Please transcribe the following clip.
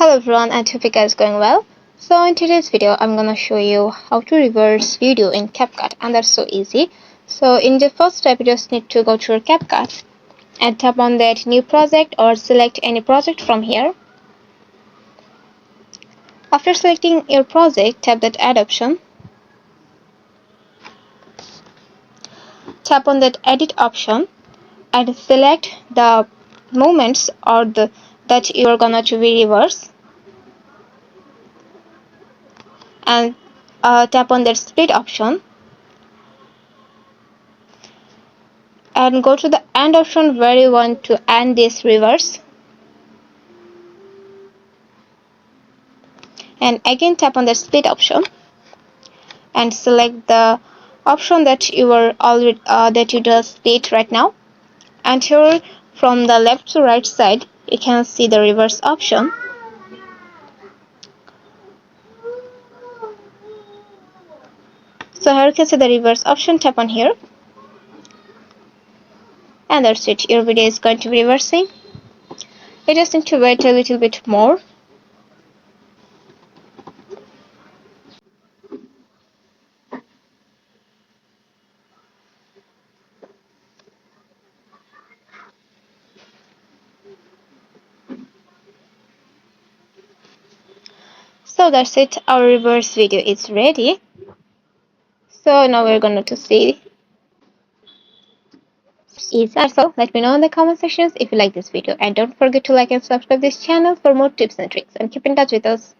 Hello everyone, I hope you guys going well. So in today's video I'm gonna show you how to reverse video in Capcut, and that's so easy. So in the first step you just need to go to your Capcut and tap on that new project or select any project from here. After selecting your project, tap that add option. Tap on that edit option and select the moments or that you are gonna to be reverse, and tap on that split option and go to the end option where you want to end this reverse, and again tap on the split option and select the option that you were already that you just split right now. And here from the left to right side you can see the reverse option. So here you can see the reverse option. Tap on here and that's it, your video is going to be reversing. You just need to wait a little bit more. So that's it, our reverse video is ready. So now we're going to see is also. Let me know in the comment sections if you like this video, and don't forget to like and subscribe this channel for more tips and tricks, and keep in touch with us.